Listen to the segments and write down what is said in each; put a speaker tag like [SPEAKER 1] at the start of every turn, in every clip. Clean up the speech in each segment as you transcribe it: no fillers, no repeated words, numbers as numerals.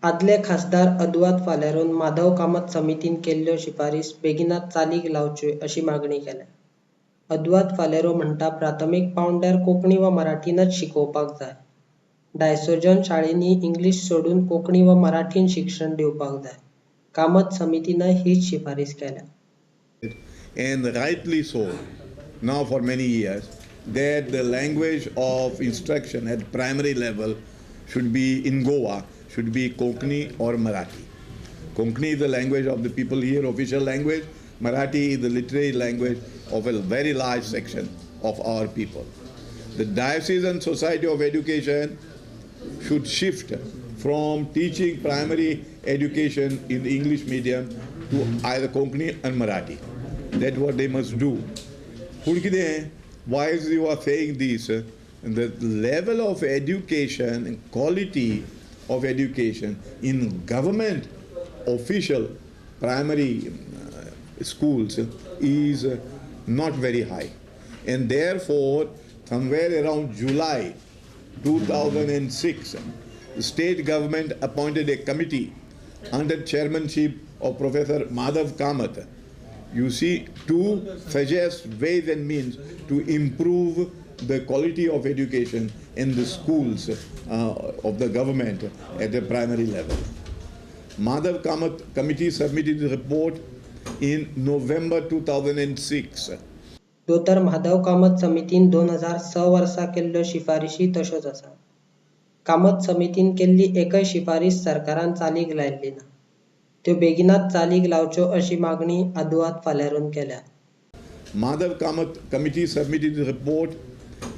[SPEAKER 1] आदले खासदार अदवत फाल्यारून माधव कामत समितीन केल्ल्यो शिफारीस बेगिनात चालीक लावच्यो अशी मागणी केल्या. अदवत फालेरो म्हणटा प्राथमीक पांवड्यार कोंकणी व मराठीनच शिकोवपाक जाय. डायसोजन शाळेंनी इंग्लीश सोडून कोंकणी व मराठीन शिक्षण दिवपाक जाय. कामत समितीनं हीच शिफारीस केल्या.
[SPEAKER 2] And rightly so, now for many years, that the language of instruction at primary level should be in Goa, should be Konkani or Marathi. Konkani is the language of the people here, official language. Marathi is the literary language of a very large section of our people. The Diocesan Society of Education should shift from teaching primary education in the English medium to either Konkani and Marathi. That's what they must do. Why you are saying this? The level of education and quality of education in government official primary schools is not very high. And therefore, somewhere around July 2006, the state government appointed a committee under chairmanship of Professor Madhav Kamath, you see, to suggest ways and means to improve the quality of education in the schools of the government at the primary level. Madhav Kamath committee submitted the report in November 2006.
[SPEAKER 1] दोतर Madhav Kamat समितीन 2006 वर्सा केल्ल्यो शिफारशी तश्योच आसा. कामत समितीन केल्ली एकय शिफारीस सरकारान चालीक लायल्ली ना. त्यो बेगिनात चालीक लावच्यो अशी मागणी अदवत फाल्यारून केल्या.
[SPEAKER 2] Madhav Kamath committee submitted the report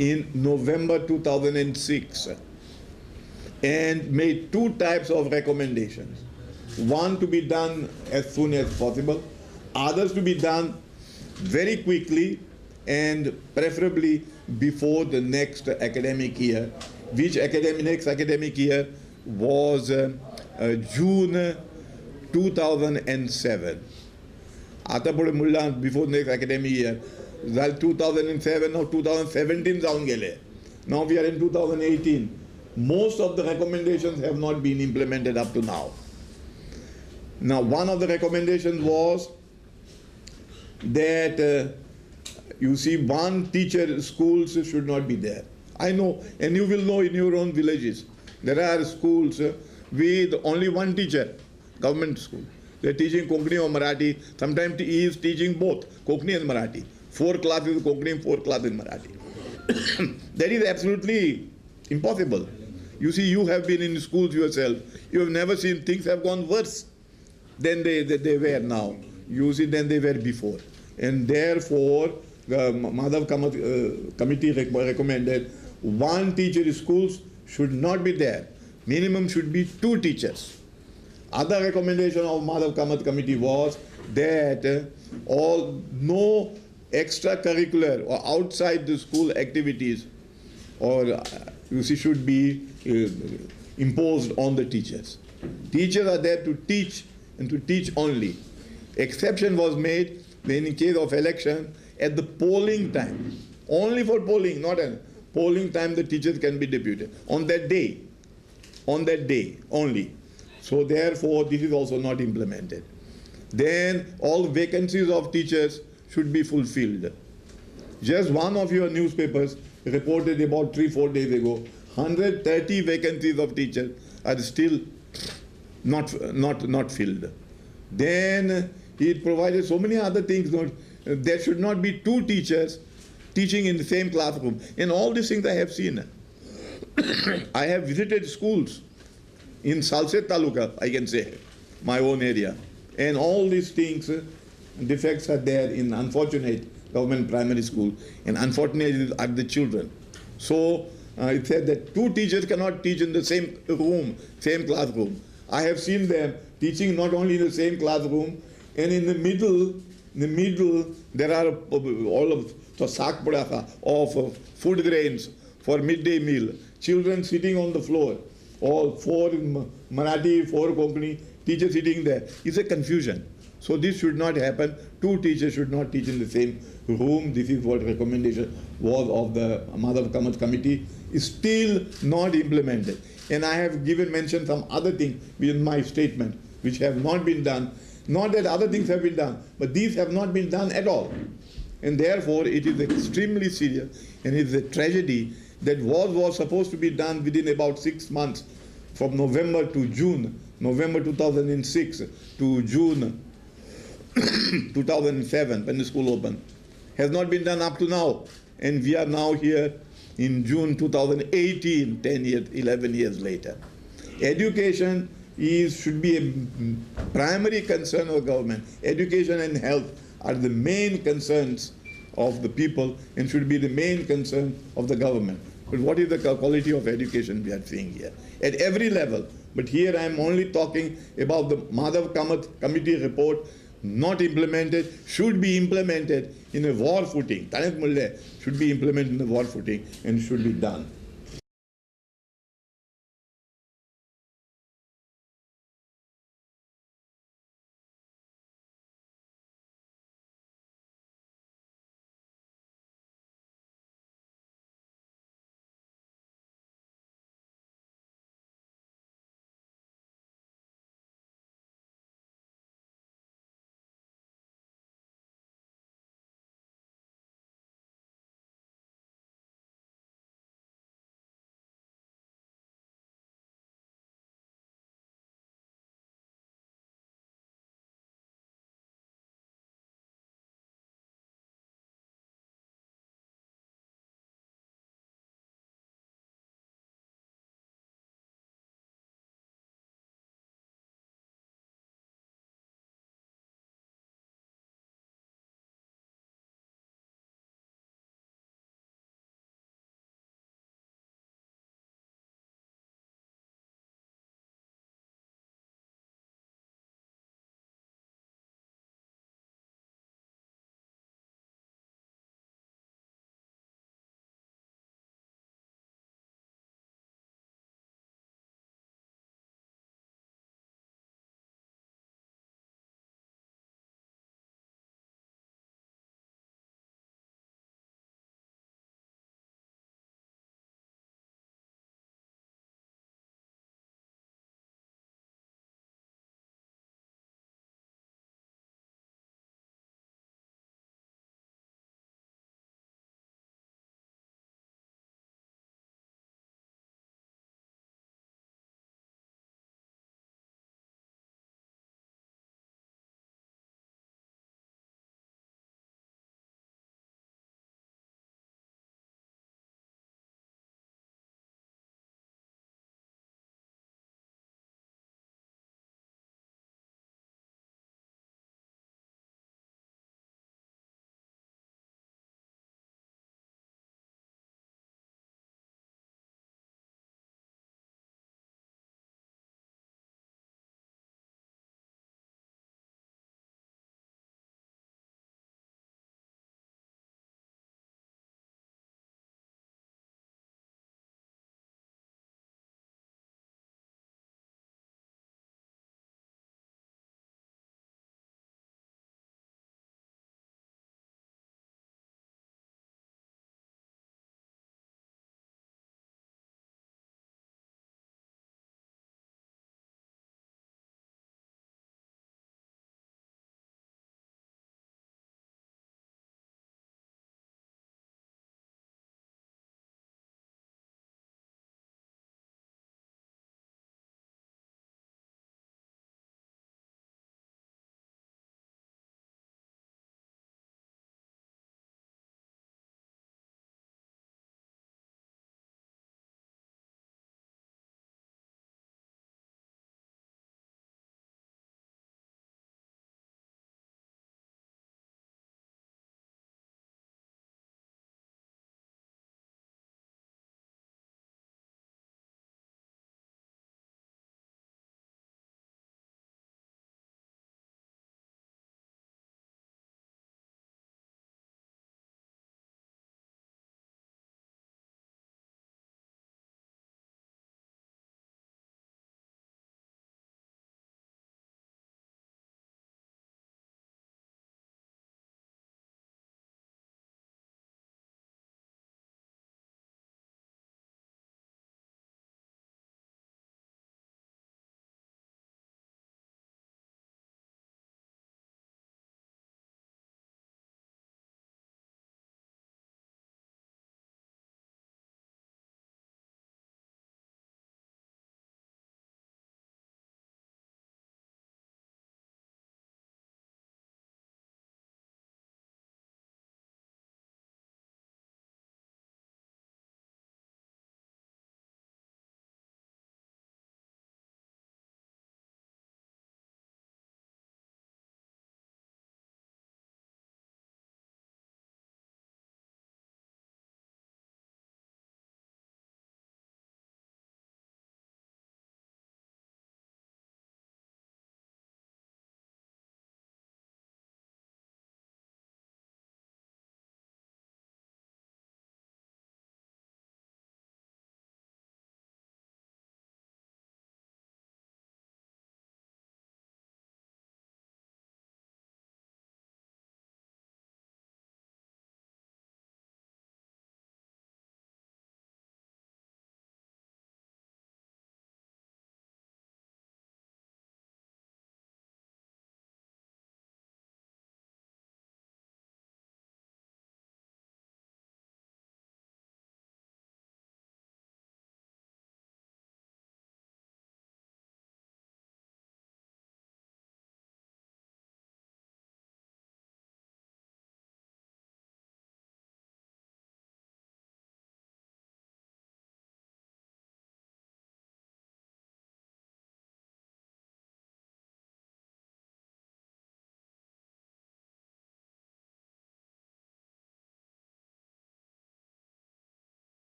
[SPEAKER 2] in November 2006 and made two types of recommendations. One to be done as soon as possible, others to be done very quickly and preferably before the next academic year, which next academic year was June 2007. आता पुढे म्हणला before next academic year, 2007 now 2017 जाऊन गेले. Now we are in 2018. Most of the recommendations have not been implemented up to now. Now one of the recommendations was that you see, one teacher schools should not be there. I know, and you will know in your own villages, there are schools with only one teacher, government school. They are teaching Konkani or Marathi. Sometimes he is teaching both Konkani and Marathi. 4 classes Konkani and 4 classes Marathi. That is absolutely impossible. You see, you have been in schools yourself. You have never seen things have gone worse than they were now. You see, than they were before. And therefore, the Madhav Kamath committee recommended one teacher in schools should not be there. Minimum should be 2 teachers. Other recommendation of Madhav Kamath committee was that no extracurricular or outside the school activities or you see should be imposed on the teachers. Teachers are there to teach and to teach only. Exception was made when in case of election at the polling time. Only for polling, not at polling time the teachers can be deputed. On that day only. So therefore this is also not implemented. Then all vacancies of teachers should be fulfilled. Just one of your newspapers reported about 3-4 days ago, 130 vacancies of teachers are still not filled. Then he provided so many other things. There should not be 2 teachers teaching in the same classroom. And all these things I have seen. I have visited schools in Salset Taluka, I can say, my own area. And all these things, defects are there in unfortunate government primary school. And unfortunately are the children. So it said that 2 teachers cannot teach in the same room, same classroom. I have seen them teaching not only in the same classroom, and in the middle there are all of the sak padaka of food grains for midday meal. Children sitting on the floor, all 4 Marathi, 4 Konkani, teachers sitting there. It's a confusion. So this should not happen. 2 teachers should not teach in the same room. This is what recommendation was of the Madhav Kamath committee. is still not implemented. And I have mentioned some other things in my statement which have not been done. Not that other things have been done, but these have not been done at all. And therefore, it is extremely serious, and it is a tragedy that was supposed to be done within about 6 months, from November to June, November 2006 to June 2007, when the school opened, has not been done up to now. And we are now here in June 2018, 10 years, 11 years later. Education should be a primary concern of government. Education and health are the main concerns of the people and should be the main concern of the government. But what is the quality of education we are seeing here? At every level. But here I am only talking about the Madhav Kamath committee report, not implemented, should be implemented in a war footing. Tanit Mulle should be implemented in a war footing and should be done.